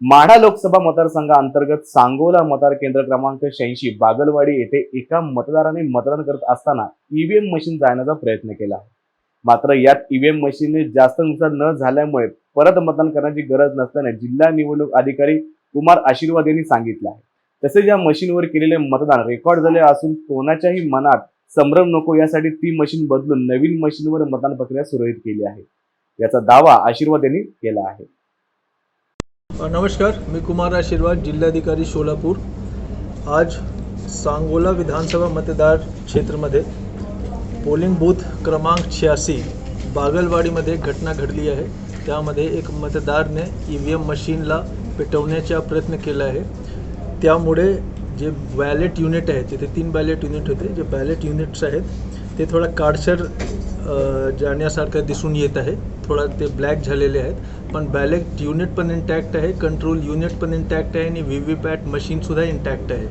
माढा लोकसभा मतदारसंघाअंतर्गत सांगोला मतदार केंद्र क्रमांक 86 बागलवाडी येथे एका मतदाराने मतदान करत असताना ईव्हीएम मशीन जाळण्याचा प्रयत्न केला. मात्र यात ईव्हीएम मशीनने जास्त नुकसान न झाल्यामुळे परत मतदान करण्याची गरज नसल्याने जिल्हा निवडणूक अधिकारी कुमार आशीर्वाद यांनी सांगितले आहे. तसेच या मशीनवर केलेले मतदान रेकॉर्ड झाले असून कोणाच्याही मनात संभ्रम नको यासाठी ती मशीन बदलून नवीन मशीनवर मतदान प्रक्रिया सुरळीत केली आहे, याचा दावा आशीर्वाद यांनी केला आहे. नमस्कार, मी कुमार आशीर्वाद, जिल्हाधिकारी सोलापूर. आज सांगोला विधानसभा मतदार क्षेत्रामध्ये पोलिंग बूथ क्रमांक 86 बागलवाडीमध्ये घटना घडली आहे. त्यामध्ये एक मतदारने ईव्हीएम मशीनला पेटवण्याचा प्रयत्न केला आहे. त्यामुळे जे बॅलेट युनिट आहे, तिथे 3 बॅलेट युनिट होते, जे बॅलेट युनिट्स आहेत ते थोडा काळसर जाण्यासारखं दिसून येत आहे. थोडा ते ब्लॅक झालेले आहेत, पण बॅलेट युनिट पण इंटॅक्ट आहे, कंट्रोल युनिट पण इंटॅक्ट आहे आणि व्हीव्हीपॅट मशीनसुद्धा इंटॅक्ट आहे.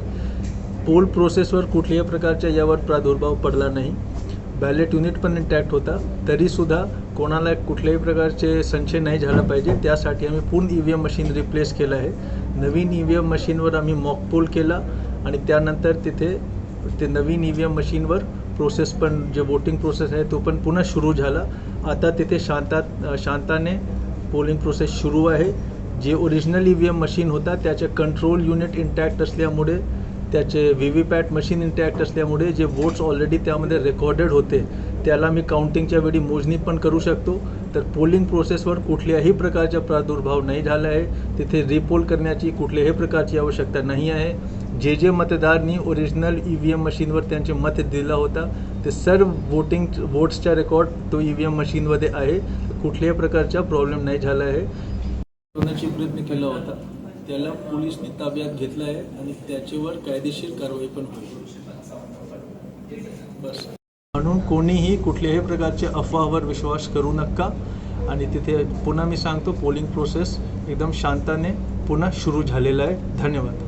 पोल प्रोसेसवर कुठल्याही प्रकारच्या यावर प्रादुर्भाव पडला नाही. बॅलेट युनिट पण इंटॅक्ट होता, तरीसुद्धा कोणाला कुठल्याही प्रकारचे संशय नाही झाला पाहिजे, त्यासाठी आम्ही पूर्ण ईव्हीएम मशीन रिप्लेस केलं आहे. नवीन ईव्हीएम मशीनवर आम्ही मॉक पोल केला आणि त्यानंतर तिथे ते नवीन ईव्हीएम मशीनवर प्रोसेस पण जे वोटिंग प्रोसेस आहे तो पण पुन्हा सुरू झाला. आता तिथे शांताने पोलिंग प्रोसेस सुरू आहे. जे ओरिजिनल ईव्हीएम मशीन होता त्याचे कंट्रोल युनिट इंटॅक्ट असल्यामुळे, त्याचे व्हीव्हीपॅट मशीन इंटॅक्ट असल्यामुळे जे वोट्स ऑलरेडी त्यामध्ये रेकॉर्डेड होते त्याला मी काउंटिंगच्या वेळी मोजणी पण करू शकतो. तर पोलिंग प्रोसेसवर कुठल्याही प्रकारचा प्रादुर्भाव नाही झाला आहे. तिथे रिपोल करण्याची कुठल्याही प्रकारची आवश्यकता नाही आहे. जे मतदारांनी ओरिजिनल ईव्हीएम मशीनवर त्यांचे मत दिला होता ते सर्व वोट्सचा रेकॉर्ड तो ईव्हीएम मशीनमध्ये आहे. कुठल्याही प्रकारचा प्रॉब्लेम नाही झाला आहे. करण्याचा प्रयत्न केला होता, त्याला पोलिसने ताब्यात घेतलं आहे आणि त्याच्यावर कायदेशीर कारवाई पण होईल. बस, म्हणून कोणीही कुठल्याही प्रकारच्या अफवावर विश्वास करू नका. आणि तिथे पुन्हा मी सांगतो, पोलिंग प्रोसेस एकदम शांतने पुन्हा सुरू झालेला आहे. धन्यवाद.